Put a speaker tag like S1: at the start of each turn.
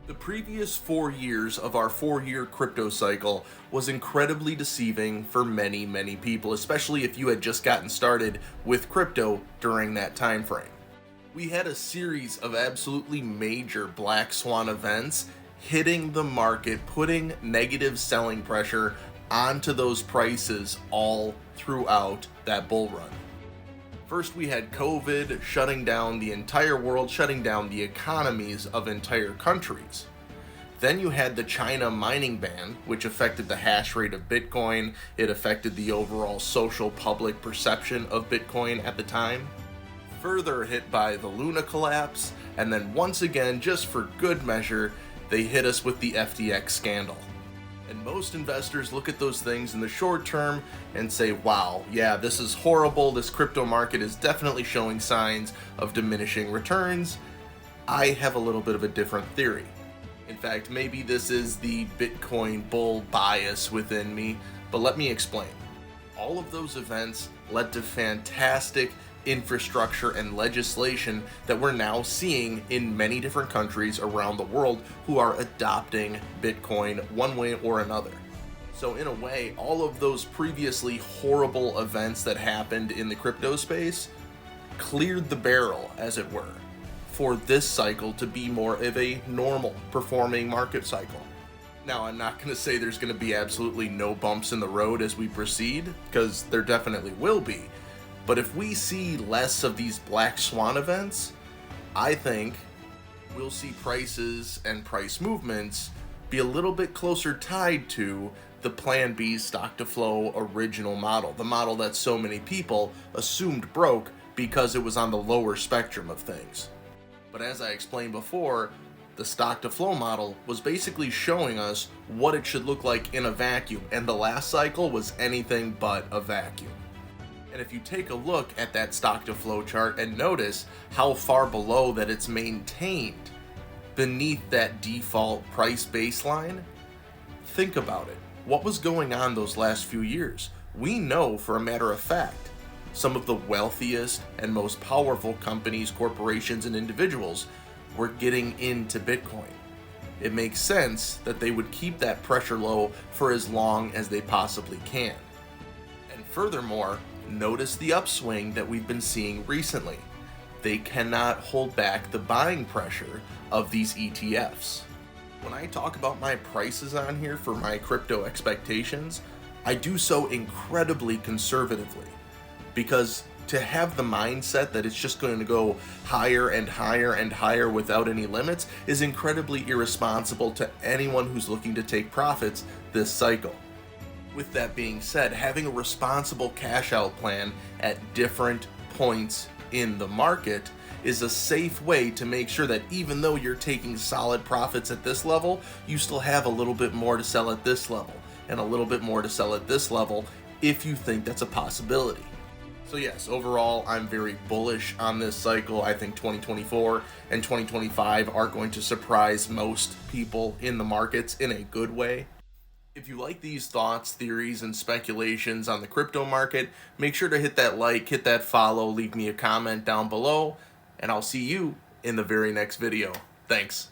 S1: The previous 4 years of our 4 year crypto cycle was incredibly deceiving for many people, especially if you had just gotten started with crypto during that time frame. We had a series of absolutely major black swan events hitting the market, putting negative selling pressure onto those prices all throughout that bull run. First, we had COVID shutting down the entire world, shutting down the economies of entire countries. Then you had the China mining ban, which affected the hash rate of Bitcoin. It affected the overall social public perception of Bitcoin at the time. Further hit by the Luna collapse, and then once again, just for good measure, they hit us with the FTX scandal. And most investors look at those things in the short term and say, wow, yeah, this is horrible. This crypto market is definitely showing signs of diminishing returns. I have a little bit of a different theory. In fact, maybe this is the Bitcoin bull bias within me, but let me explain. All of those events led to fantastic infrastructure and legislation that we're now seeing in many different countries around the world who are adopting Bitcoin one way or another. So in a way, all of those previously horrible events that happened in the crypto space cleared the barrel, as it were, for this cycle to be more of a normal performing market cycle. Now, I'm not going to say there's going to be absolutely no bumps in the road as we proceed, because there definitely will be. But if we see less of these black swan events, I think we'll see prices and price movements be a little bit closer tied to the Plan B stock to flow original model, the model that so many people assumed broke because it was on the lower spectrum of things. But as I explained before, the stock to flow model was basically showing us what it should look like in a vacuum, and the last cycle was anything but a vacuum. And if you take a look at that stock to flow chart and notice how far below that it's maintained beneath that default price baseline, think about it. What was going on those last few years? We know for a matter of fact, some of the wealthiest and most powerful companies, corporations, and individuals were getting into Bitcoin. It makes sense that they would keep that pressure low for as long as they possibly can. And furthermore, notice the upswing that we've been seeing recently. They cannot hold back the buying pressure of these ETFs. When I talk about my prices on here for my crypto expectations, I do so incredibly conservatively, because to have the mindset that it's just going to go higher and higher and higher without any limits is incredibly irresponsible to anyone who's looking to take profits this cycle. With that being said, having a responsible cash out plan at different points in the market is a safe way to make sure that even though you're taking solid profits at this level, you still have a little bit more to sell at this level and a little bit more to sell at this level if you think that's a possibility. So yes, overall, I'm very bullish on this cycle. I think 2024 and 2025 are going to surprise most people in the markets in a good way. If you like these thoughts, theories, and speculations on the crypto market, make sure to hit that like, hit that follow, leave me a comment down below, and I'll see you in the very next video. Thanks.